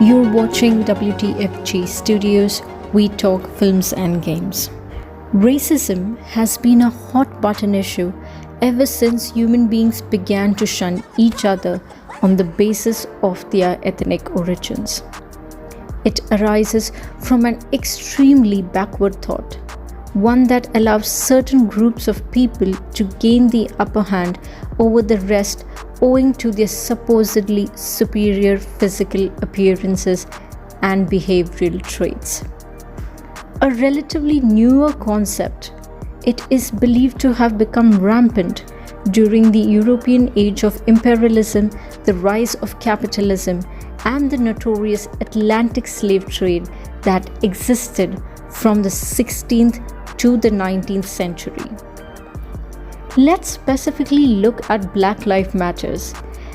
You're watching WTFG Studios, We Talk Films and Games. Racism has been a hot button issue ever since human beings began to shun each other on the basis of their ethnic origins. It arises from an extremely backward thought, one that allows certain groups of people to gain the upper hand over the rest owing to their supposedly superior physical appearances and behavioral traits. A relatively newer concept, it is believed to have become rampant during the European age of imperialism, the rise of capitalism, and the notorious Atlantic slave trade that existed from the 16th to the 19th century. Let's specifically look at Black Lives Matter,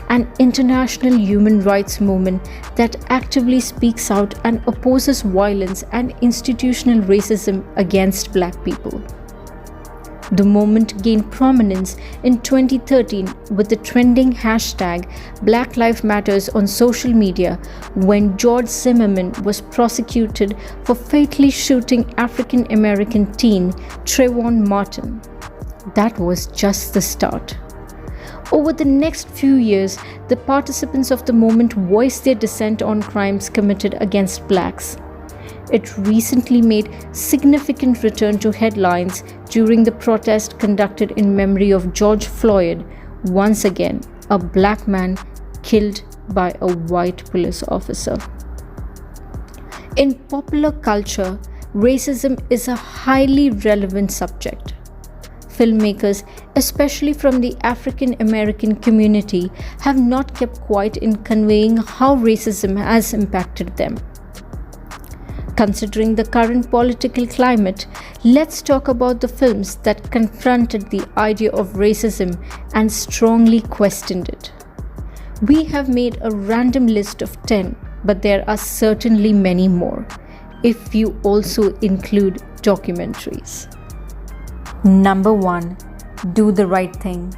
an international human rights movement that actively speaks out and opposes violence and institutional racism against Black people. The movement gained prominence in 2013 with the trending hashtag Black Lives Matter on social media when George Zimmerman was prosecuted for fatally shooting African American teen Trayvon Martin. That was just the start. Over the next few years, the participants of the movement voiced their dissent on crimes committed against blacks. It recently made significant return to headlines during the protest conducted in memory of George Floyd, once again a black man killed by a white police officer. In popular culture, racism is a highly relevant subject. Filmmakers, especially from the African American community, have not kept quiet in conveying how racism has impacted them. Considering the current political climate, let's talk about the films that confronted the idea of racism and strongly questioned it. We have made a random list of 10, but there are certainly many more, if you also include documentaries. Number 1. Do the Right Thing.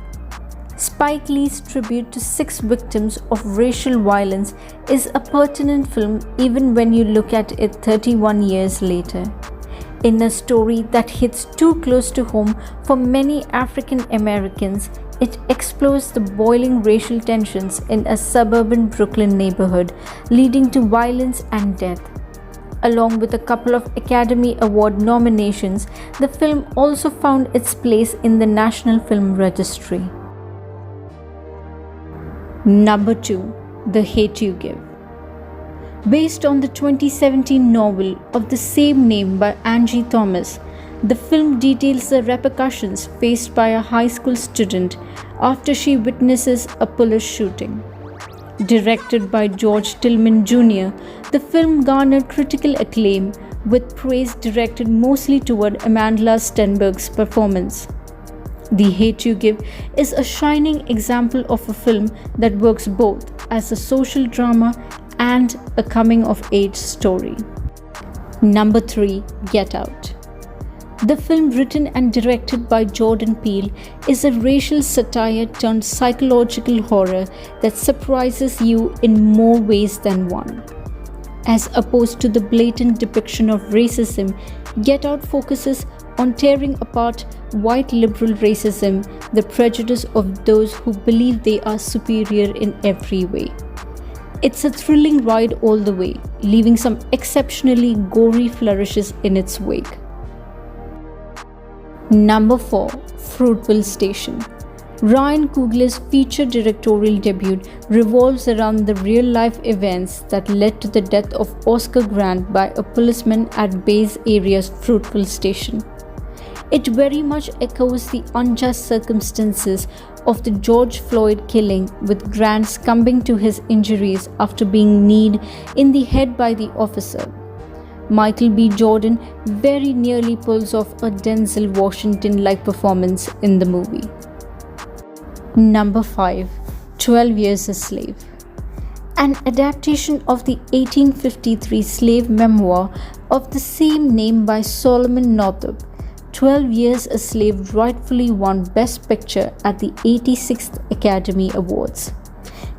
Spike Lee's tribute to 6 victims of racial violence is a pertinent film even when you look at it 31 years later. In a story that hits too close to home for many African Americans, it explores the boiling racial tensions in a suburban Brooklyn neighborhood, leading to violence and death. Along with a couple of Academy Award nominations, the film also found its place in the National Film Registry. Number 2. The Hate You Give. Based on the 2017 novel of the same name by Angie Thomas, the film details the repercussions faced by a high school student after she witnesses a police shooting. Directed by George Tillman Jr., the film garnered critical acclaim, with praise directed mostly toward Amanda Stenberg's performance. The Hate You Give is a shining example of a film that works both as a social drama and a coming-of-age story. Number 3. Get Out. The film, written and directed by Jordan Peele, is a racial satire turned psychological horror that surprises you in more ways than one. As opposed to the blatant depiction of racism, Get Out focuses on tearing apart white liberal racism, the prejudice of those who believe they are superior in every way. It's a thrilling ride all the way, leaving some exceptionally gory flourishes in its wake. Number 4. Fruitvale Station. Ryan Coogler's feature directorial debut revolves around the real-life events that led to the death of Oscar Grant by a policeman at Bay's area's Fruitvale Station. It very much echoes the unjust circumstances of the George Floyd killing, with Grant succumbing to his injuries after being kneed in the head by the officer. Michael B. Jordan very nearly pulls off a Denzel Washington-like performance in the movie. Number 5. 12 Years a Slave. An adaptation of the 1853 slave memoir of the same name by Solomon Northup, 12 Years a Slave rightfully won Best Picture at the 86th Academy Awards.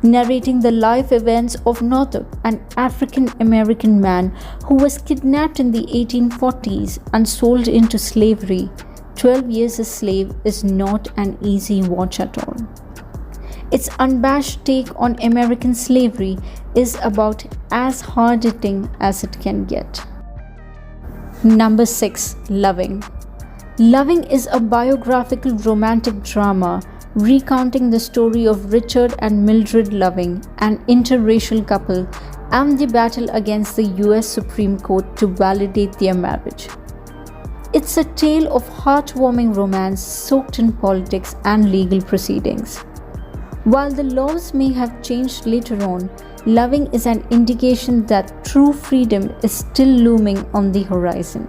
narrating the life events of Northup, an African American man who was kidnapped in the 1840s and sold into slavery. 12 Years a Slave is not an easy watch at all. Its unabashed take on American slavery is about as hard-hitting as it can get. Number 6. Loving. Loving is a biographical romantic drama recounting the story of Richard and Mildred Loving, an interracial couple, and the battle against the US Supreme Court to validate their marriage. It's a tale of heartwarming romance soaked in politics and legal proceedings. While the laws may have changed later on, Loving is an indication that true freedom is still looming on the horizon.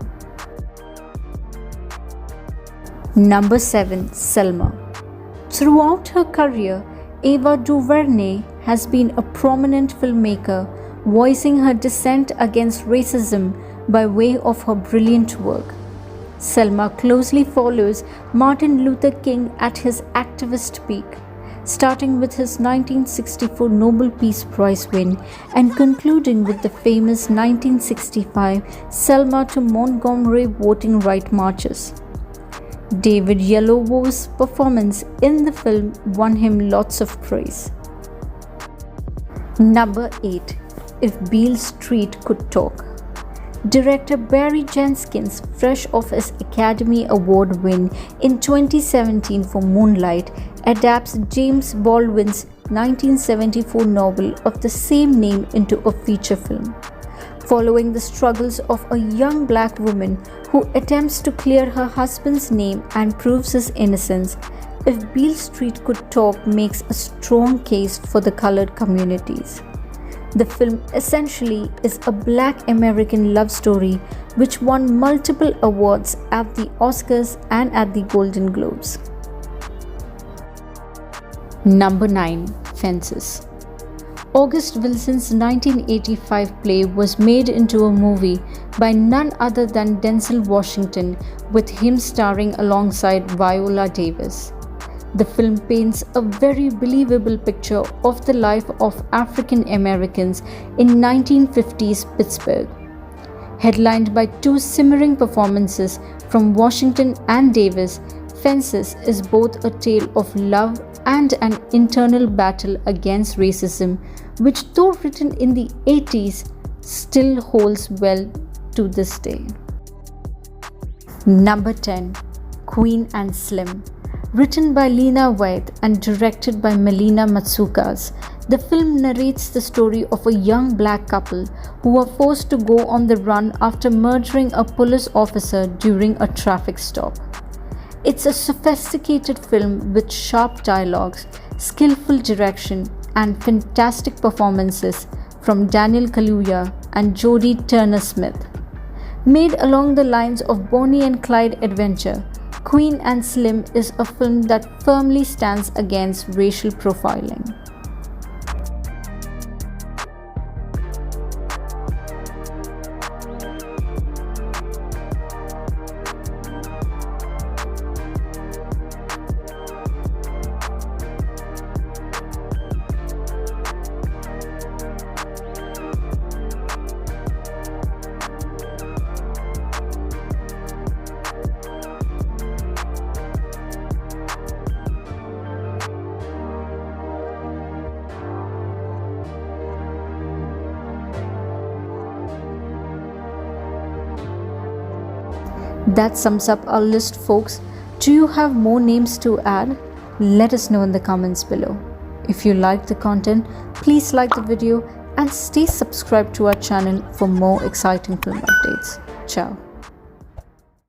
Number 7. Selma. Throughout her career, Ava DuVernay has been a prominent filmmaker, voicing her dissent against racism by way of her brilliant work. Selma closely follows Martin Luther King at his activist peak, starting with his 1964 Nobel Peace Prize win and concluding with the famous 1965 Selma to Montgomery voting rights marches. David Oyelowo's performance in the film won him lots of praise. Number 8. If Beale Street Could Talk. Director Barry Jenkins, fresh off his Academy Award win in 2017 for Moonlight, adapts James Baldwin's 1974 novel of the same name into a feature film. Following the struggles of a young black woman who attempts to clear her husband's name and proves his innocence, If Beale Street Could Talk makes a strong case for the colored communities. The film essentially is a Black American love story which won multiple awards at the Oscars and at the Golden Globes. Number 9. Fences. August Wilson's 1985 play was made into a movie by none other than Denzel Washington, with him starring alongside Viola Davis. The film paints a very believable picture of the life of African Americans in 1950s Pittsburgh. Headlined by two simmering performances from Washington and Davis, Fences is both a tale of love and an internal battle against racism, which, though written in the 80s, still holds well to this day. Number 10. Queen and Slim. Written by Lena Waithe and directed by Melina Matsoukas, the film narrates the story of a young black couple who are forced to go on the run after murdering a police officer during a traffic stop. It's a sophisticated film with sharp dialogues, skillful direction, and fantastic performances from Daniel Kaluuya and Jodie Turner-Smith. Made along the lines of Bonnie and Clyde adventure, Queen and Slim is a film that firmly stands against racial profiling. That sums up our list, folks. Do you have more names to add? Let us know in the comments below. If you liked the content, please like the video and stay subscribed to our channel for more exciting film updates. Ciao.